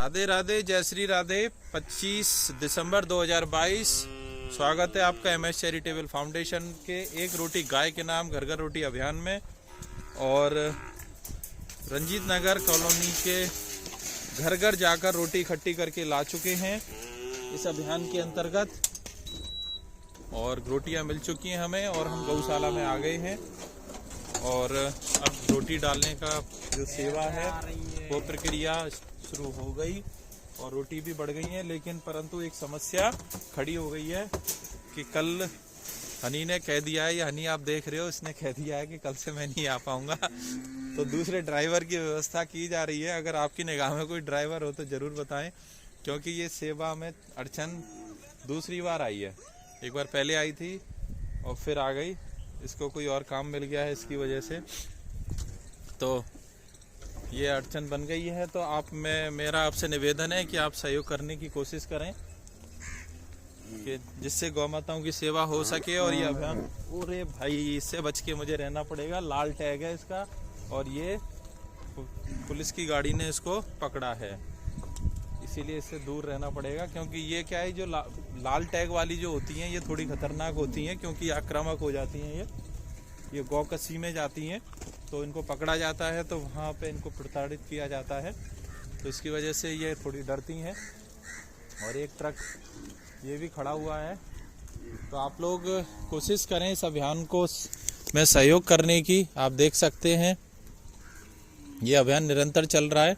राधे राधे, जय श्री राधे। 25 दिसंबर 2022। स्वागत है आपका MS चैरिटेबल फाउंडेशन के एक रोटी गाय के नाम घर घर रोटी अभियान में। और रंजीत नगर कॉलोनी के घर घर जाकर रोटी इकट्ठी करके ला चुके हैं इस अभियान के अंतर्गत। और रोटियां मिल चुकी हैं हमें और हम गौशाला में आ गए हैं। और अब रोटी डालने का जो सेवा है वो प्रक्रिया शुरू हो गई और रोटी भी बढ़ गई है। लेकिन परंतु एक समस्या खड़ी हो गई है कि कल हनी ने कह दिया है, ये हनी आप देख रहे हो, इसने कह दिया है कि कल से मैं नहीं आ पाऊंगा। तो दूसरे ड्राइवर की व्यवस्था की जा रही है। अगर आपकी निगाह में कोई ड्राइवर हो तो ज़रूर बताएं, क्योंकि ये सेवा में अड़चन दूसरी बार आई है। एक बार पहले आई थी और फिर आ गई। इसको कोई और काम मिल गया है इसकी वजह से, तो ये अड़चन बन गई है। तो मेरा आपसे निवेदन है कि आप सहयोग करने की कोशिश करें कि जिससे गौ माताओं की सेवा हो सके। और ये अभियान, अरे भाई इससे बच के मुझे रहना पड़ेगा। लाल टैग है इसका और ये पुलिस की गाड़ी ने इसको पकड़ा है, इसीलिए इससे दूर रहना पड़ेगा। क्योंकि ये क्या है, जो लाल टैग वाली जो होती हैं ये थोड़ी खतरनाक होती हैं, क्योंकि आक्रामक हो जाती हैं। ये गौ कसी में जाती हैं तो इनको पकड़ा जाता है, तो वहाँ पे इनको प्रताड़ित किया जाता है। तो इसकी वजह से ये थोड़ी डरती हैं। और एक ट्रक ये भी खड़ा हुआ है। तो आप लोग कोशिश करें इस अभियान को में सहयोग करने की। आप देख सकते हैं ये अभियान निरंतर चल रहा है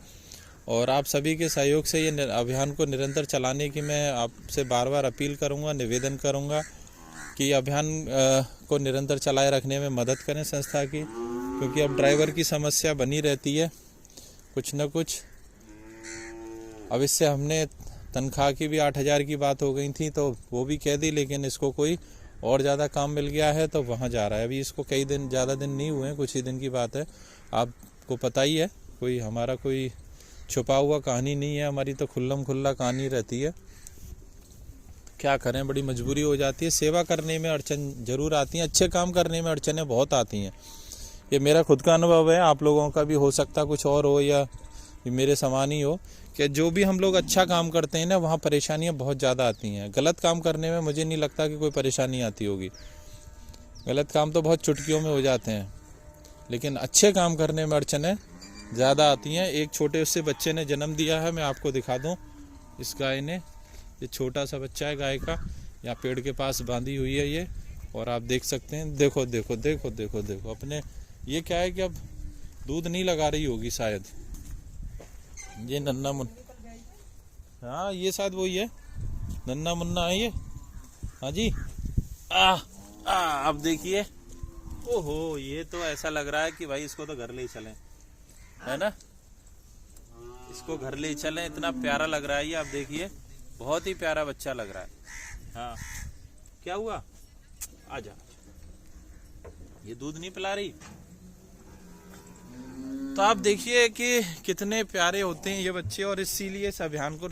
और आप सभी के सहयोग से ये अभियान को निरंतर चलाने की मैं आपसे बार बार अपील करूंगा, निवेदन करूंगा कि अभियान को निरंतर चलाए रखने में मदद करें संस्था की। क्योंकि अब ड्राइवर की समस्या बनी रहती है कुछ न कुछ। अब इससे हमने तनख्वाह की भी 8,000 की बात हो गई थी तो वो भी कह दी, लेकिन इसको कोई और ज़्यादा काम मिल गया है तो वहाँ जा रहा है। अभी इसको कई दिन, ज़्यादा दिन नहीं हुए हैं, कुछ ही दिन की बात है। आपको पता ही है, कोई छुपा हुआ कहानी नहीं है हमारी, तो खुल्लम खुल्ला कहानी रहती है। क्या करें, बड़ी मजबूरी हो जाती है। सेवा करने में अड़चन जरूर आती हैं, अच्छे काम करने में अड़चनें बहुत आती हैं। ये मेरा खुद का अनुभव है, आप लोगों का भी हो सकता कुछ और हो या मेरे समान ही हो, कि जो भी हम लोग अच्छा काम करते हैं ना वहाँ परेशानियाँ बहुत ज़्यादा आती हैं। गलत काम करने में मुझे नहीं लगता कि कोई परेशानी आती होगी। गलत काम तो बहुत चुटकियों में हो जाते हैं, लेकिन अच्छे काम करने में अड़चनें ज़्यादा आती हैं। एक छोटे से बच्चे ने जन्म दिया है, मैं आपको दिखा दूं। इस गाय ने, ये छोटा सा बच्चा है गाय का, यहाँ पेड़ के पास बांधी हुई है ये। और आप देख सकते हैं, देखो देखो देखो देखो देखो अपने, ये क्या है कि अब दूध नहीं लगा रही होगी शायद। ये नन्ना मुन्ना, हाँ ये शायद वही है, नन्ना मुन्ना है ये। हाँ जी। अब देखिए, ओहो, ये तो ऐसा लग रहा है कि भाई इसको तो घर ले चलें, है ना। इसको घर ले चलें, इतना प्यारा लग रहा है ये। आप देखिए, बहुत ही प्यारा बच्चा लग रहा है। हाँ, क्या हुआ, आजा। ये दूध नहीं पिला रही, तो आप देखिए कि कितने प्यारे होते हैं ये बच्चे। और इसीलिए इस अभियान को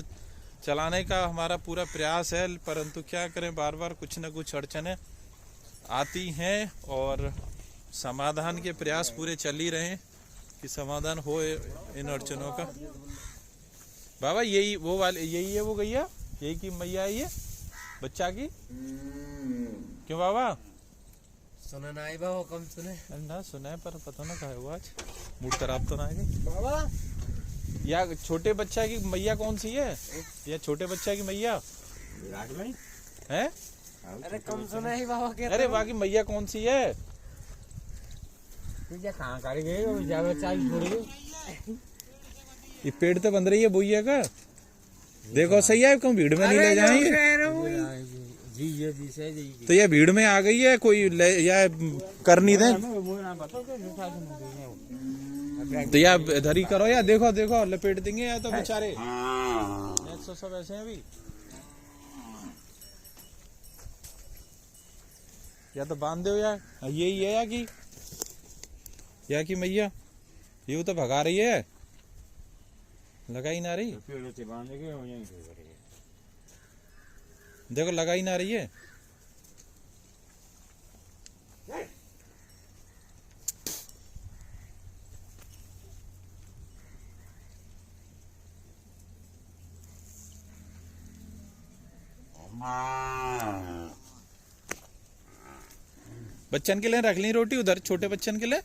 चलाने का हमारा पूरा प्रयास है। परंतु क्या करें, बार बार कुछ न कुछ अड़चनें आती हैं और समाधान के प्रयास पूरे चल ही रहे हैं कि समाधान हो इन अड़चनों का। बाबा यही वो वाले, यही है वो गैया, यही की मैया है ये बच्चा की। क्यों बाबा, सुना ना आई बाबा, कम सुने ना सुने, पर पता ना कहा हुआ आज मूड खराब तो ना है बाबा। या छोटे बच्चा की मैया कौन सी है, या छोटे बच्चा की मैया है? अरे कम सुना ही बाबा के। अरे बाकी मैया कौन सी है? कहाँ कर गए, ज्यादा चाय छोड़ गए। ये पेड़ तो बंद रही है बोइया का, देखो सही है, क्यों भीड़ में नहीं ले जाएंगे। तो ये भीड़ में आ गई है, कोई या कर नहीं दे तो या इधर ही करो, या देखो देखो लपेट देंगे, या तो बेचारे सब ऐसे हैं अभी। या तो बांध दो, या यही है या कि मैया ये तो भगा रही है, लगा ही ना रही। देखो लगा ही ना रही है। बच्चन के लिए रख ली रोटी उधर, छोटे बच्चन के लिए।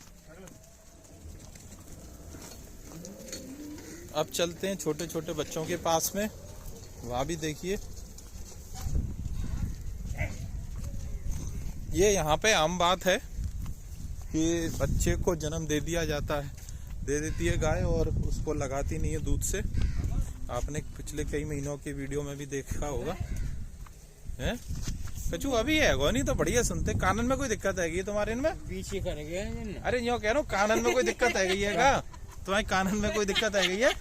अब चलते हैं छोटे छोटे बच्चों के पास में, वहां भी देखिए। ये यहाँ पे आम बात है कि बच्चे को जन्म दे दिया जाता है, दे देती है गाय और उसको लगाती नहीं है दूध से। आपने पिछले कई महीनों की वीडियो में भी देखा होगा है। कचू अभी है वो नहीं तो बढ़िया सुनते। कानन में कोई दिक्कत है तुम्हारे इनमें? पीछे कर गए। अरे यो कह रहा हूँ कानन में कोई दिक्कत है गई है क्या? तुम्हारे कानन में कोई दिक्कत है गई है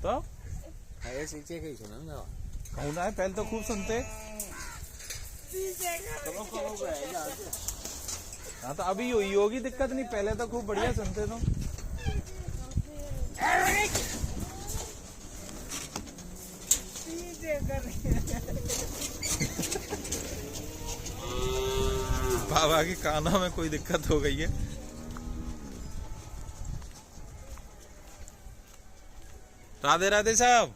तो कहूँ ना, पहले तो खूब सुनते। हाँ तो अभी हुई होगी दिक्कत, नहीं पहले तो खूब बढ़िया सुनते तुम। बाबा के कानों में कोई दिक्कत हो गई है। राधे राधे साहब।